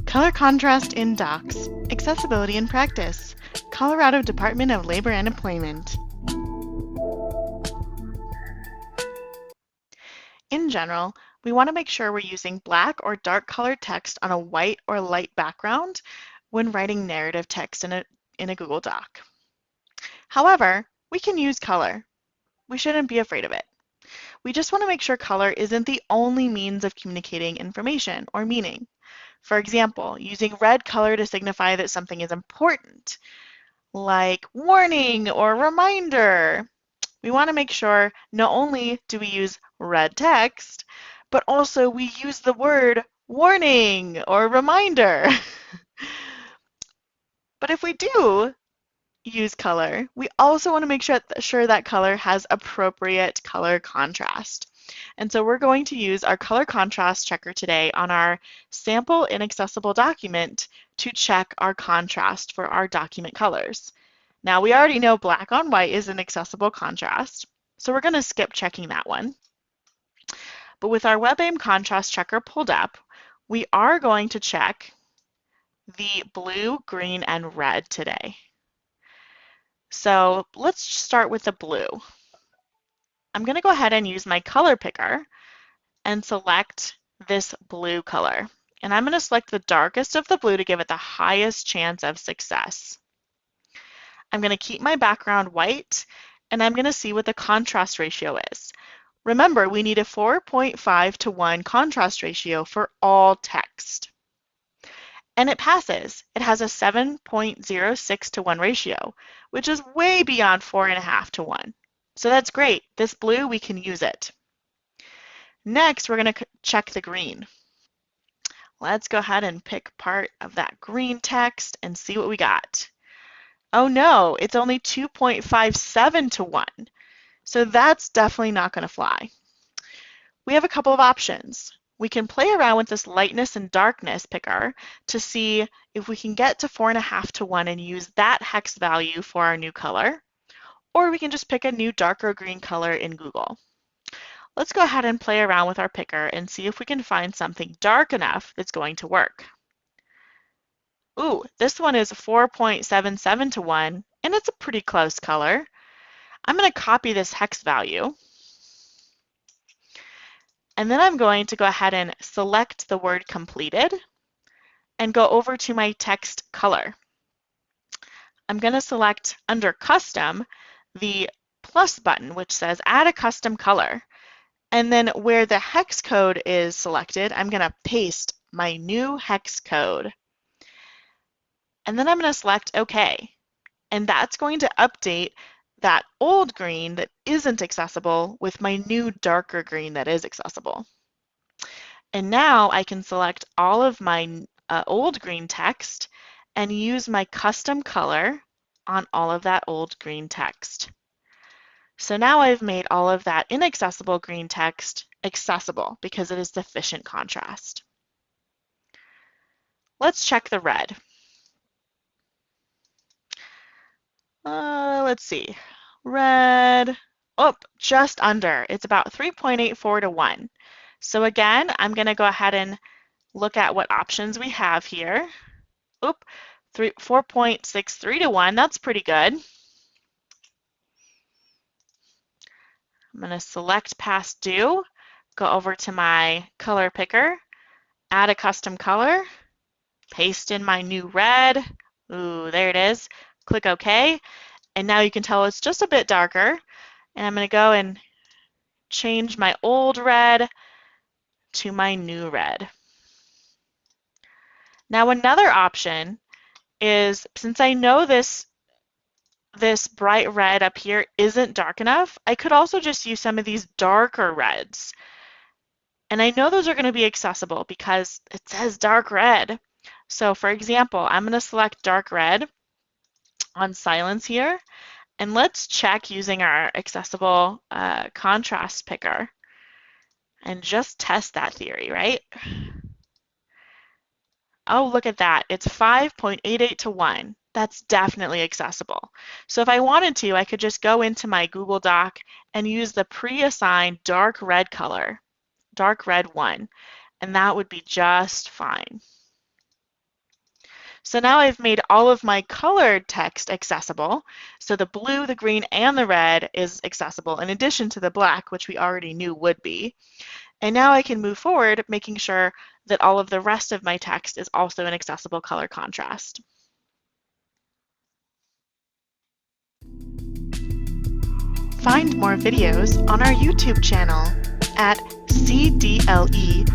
Color Contrast in Docs, Accessibility in Practice, Colorado Department of Labor and Employment. In general, we want to make sure we're using black or dark colored text on a white or light background when writing narrative text in a Google Doc. However, we can use color. We shouldn't be afraid of it. We just want to make sure color isn't the only means of communicating information or meaning. For example, using red color to signify that something is important, like warning or reminder. We want to make sure not only do we use red text, but also we use the word warning or reminder. But if we do use color, we also want to make sure that color has appropriate color contrast. And so we're going to use our color contrast checker today on our sample inaccessible document to check our contrast for our document colors. Now we already know black on white is an accessible contrast, so we're going to skip checking that one. But with our WebAim contrast checker pulled up, we are going to check the blue, green, and red today. So let's start with the blue. I'm going to go ahead and use my color picker and select this blue color. And I'm going to select the darkest of the blue to give it the highest chance of success. I'm going to keep my background white, and I'm going to see what the contrast ratio is. Remember, we need a 4.5 to 1 contrast ratio for all text. And it passes. It has a 7.06 to 1 ratio, which is way beyond 4.5 to 1. So that's great. This blue, we can use it. Next, we're going to check the green. Let's go ahead and pick part of that green text and see what we got. Oh no, it's only 2.57 to 1. So that's definitely not going to fly. We have a couple of options. We can play around with this lightness and darkness picker to see if we can get to 4.5 to 1 and use that hex value for our new color. Or we can just pick a new darker green color in Google. Let's go ahead and play around with our picker and see if we can find something dark enough that's going to work. Ooh, this one is 4.77 to 1, and it's a pretty close color. I'm going to copy this hex value. And then I'm going to go ahead and select the word completed and go over to my text color. I'm going to select under custom the plus button, which says add a custom color. And then where the hex code is selected, I'm going to paste my new hex code. And then I'm going to select OK. And that's going to update that old green that isn't accessible with my new darker green that is accessible. And now I can select all of my old green text and use my custom color on all of that old green text. So now I've made all of that inaccessible green text accessible because it is sufficient contrast. Let's check the red. Let's see. Red, oh, just under. It's about 3.84 to 1. So again, I'm going to go ahead and look at what options we have here. Oop, 4.63 to 1. That's pretty good. I'm going to select past due, go over to my color picker, add a custom color, paste in my new red. Ooh, there it is. Click OK. And now you can tell it's just a bit darker. And I'm going to go and change my old red to my new red. Now another option is, since I know this bright red up here isn't dark enough, I could also just use some of these darker reds. And I know those are going to be accessible because it says dark red. So for example, I'm going to select dark red on silence here, and let's check using our accessible contrast picker and just test that theory, right? Oh, look at that. It's 5.88 to 1. That's definitely accessible. So if I wanted to, I could just go into my Google Doc and use the pre-assigned dark red color, dark red 1, and that would be just fine. So now I've made all of my colored text accessible. So the blue, the green, and the red is accessible in addition to the black, which we already knew would be. And now I can move forward, making sure that all of the rest of my text is also in accessible color contrast. Find more videos on our YouTube channel at CDLE_DLSS.